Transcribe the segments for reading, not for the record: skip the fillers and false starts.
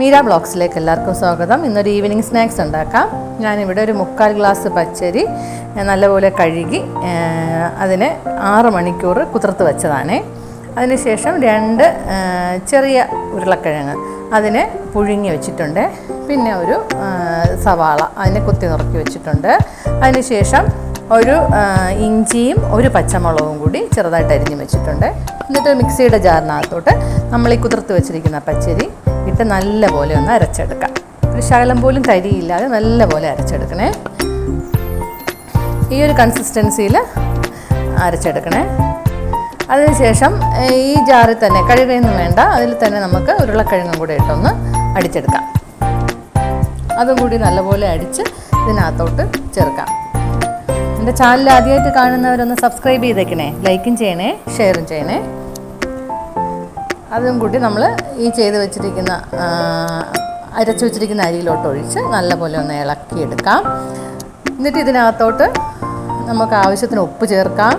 മീര ബ്ലോഗ്സിലേക്ക് എല്ലാവർക്കും സ്വാഗതം. ഇന്നൊരു ഈവനിങ് സ്നാക്സ് ഉണ്ടാക്കാം. ഞാനിവിടെ ഒരു 3/4 ഗ്ലാസ് പച്ചരി നല്ലപോലെ കഴുകി അതിനെ 6 മണിക്കൂർ കുതിർത്ത് വെച്ചതാണ്. അതിനുശേഷം 2 ചെറിയ ഉരുളക്കിഴങ്ങ് അതിനെ പുഴുങ്ങി വെച്ചിട്ടുണ്ട്. പിന്നെ ഒരു സവാള അതിനെ കുത്തി നുറുക്കി വെച്ചിട്ടുണ്ട്. അതിനുശേഷം ഒരു ഇഞ്ചിയും ഒരു പച്ചമുളകും കൂടി ചെറുതായിട്ട് അരിഞ്ഞ് വെച്ചിട്ടുണ്ട്. എന്നിട്ട് മിക്സിയുടെ ജാറിനകത്തോട്ട് നമ്മൾ ഈ കുതിർത്ത് വെച്ചിരിക്കുന്ന പച്ചരി ഇട്ട് നല്ലപോലെ ഒന്ന് അരച്ചെടുക്കാം. ഒരു ശകലം പോലും തരിയില്ലാതെ നല്ലപോലെ അരച്ചെടുക്കണേ. ഈ ഒരു കൺസിസ്റ്റൻസിയിൽ അരച്ചെടുക്കണേ. അതിനുശേഷം ഈ ജാറിൽ തന്നെ കഴുകുകയൊന്നും വേണ്ട, അതിൽ തന്നെ നമുക്ക് ഉരുളക്കിഴങ്ങും കൂടെ ഇട്ടൊന്ന് അടിച്ചെടുക്കാം. അതും കൂടി നല്ലപോലെ അടിച്ച് ഇതിനകത്തോട്ട് ചേർക്കാം. എൻ്റെ ചാനൽ ആദ്യമായിട്ട് കാണുന്നവരൊന്ന് സബ്സ്ക്രൈബ് ചെയ്തേക്കണേ, ലൈക്കും ചെയ്യണേ, ഷെയറും ചെയ്യണേ. അതും കൂടി നമ്മൾ ഈ ചെയ്ത് വെച്ചിരിക്കുന്ന അരച്ച് വെച്ചിരിക്കുന്ന അരിയിലോട്ട് ഒഴിച്ച് നല്ലപോലെ ഒന്ന് ഇളക്കിയെടുക്കാം. എന്നിട്ട് ഇതിനകത്തോട്ട് നമുക്ക് ആവശ്യത്തിന് ഉപ്പ് ചേർക്കാം.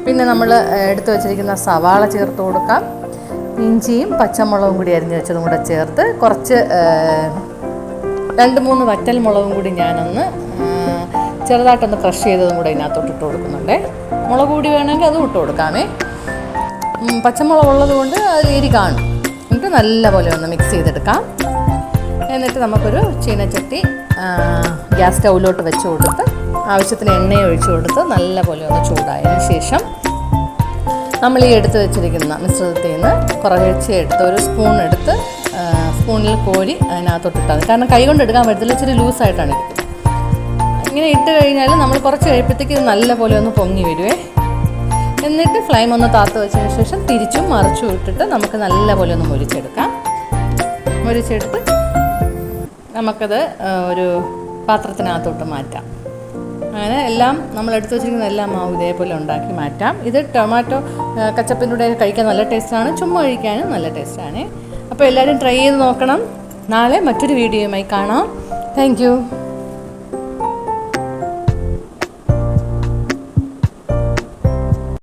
പിന്നെ നമ്മൾ എടുത്തു വെച്ചിരിക്കുന്ന സവാള ചേർത്ത് കൊടുക്കാം. ഇഞ്ചിയും പച്ചമുളകും കൂടി അരിഞ്ഞ് വെച്ചതും കൂടെ ചേർത്ത് കുറച്ച് 2-3 വറ്റൽ മുളകും കൂടി ഞാനൊന്ന് ചെറുതായിട്ടൊന്ന് ക്രഷ് ചെയ്തതും കൂടെ ഇതിനകത്തോട്ട് ഇട്ട് കൊടുക്കുന്നുണ്ട്. മുളക് കൂടി വേണമെങ്കിൽ അതും ഇട്ട് കൊടുക്കാമേ. പച്ചമുളക് ഉള്ളത് കൊണ്ട് അതിൽ എരി കാണും. എന്നിട്ട് നല്ലപോലെ ഒന്ന് മിക്സ് ചെയ്തെടുക്കാം. എന്നിട്ട് നമുക്കൊരു ചീനച്ചട്ടി ഗ്യാസ് സ്റ്റൗവിലോട്ട് വെച്ച് കൊടുത്ത് ആവശ്യത്തിന് എണ്ണ ഒഴിച്ച് കൊടുത്ത് നല്ലപോലെ ഒന്ന് ചൂടായതിന് ശേഷം നമ്മൾ ഈ എടുത്ത് വെച്ചിരിക്കുന്ന മിശ്രിതത്തിൽ നിന്ന് കുറച്ച് എടുത്ത് ഒരു സ്പൂൺ എടുത്ത് സ്പൂണിൽ കോരി അതിനകത്തോട്ട് ഇട്ടാൽ മതി. കാരണം കൈ കൊണ്ട് എടുക്കാൻ പറ്റത്തില്ല, ഇച്ചിരി ലൂസായിട്ടാണ് ഇരിക്കുന്നത്. ഇങ്ങനെ ഇട്ട് കഴിഞ്ഞാൽ നമ്മൾ കുറച്ച് കഴിയുമ്പോഴത്തേക്ക് ഇത് നല്ലപോലെ ഒന്ന് പൊങ്ങി വരുവേ. എന്നിട്ട് ഫ്ലെയിം ഒന്ന് താത്ത് വെച്ചതിന് ശേഷം തിരിച്ചും മറിച്ചും ഇട്ടിട്ട് നമുക്ക് നല്ലപോലെ ഒന്ന് മുരിച്ചെടുക്കാം. മുരിച്ചെടുത്ത് നമുക്കത് ഒരു പാത്രത്തിനകത്തോട്ട് മാറ്റാം. അങ്ങനെ എല്ലാം നമ്മൾ എടുത്ത് വെച്ചിരിക്കുന്ന എല്ലാ മാവും ഇതേപോലെ ഉണ്ടാക്കി മാറ്റാം. ഇത് ടൊമാറ്റോ കച്ചപ്പിൻ്റെ കൂടെ കഴിക്കാൻ നല്ല ടേസ്റ്റാണ്, ചുമ്മാ കഴിക്കാനും നല്ല ടേസ്റ്റാണ്. അപ്പോൾ എല്ലാവരും ട്രൈ ചെയ്ത് നോക്കണം. നാളെ മറ്റൊരു വീഡിയോയുമായി കാണാം. Thank you.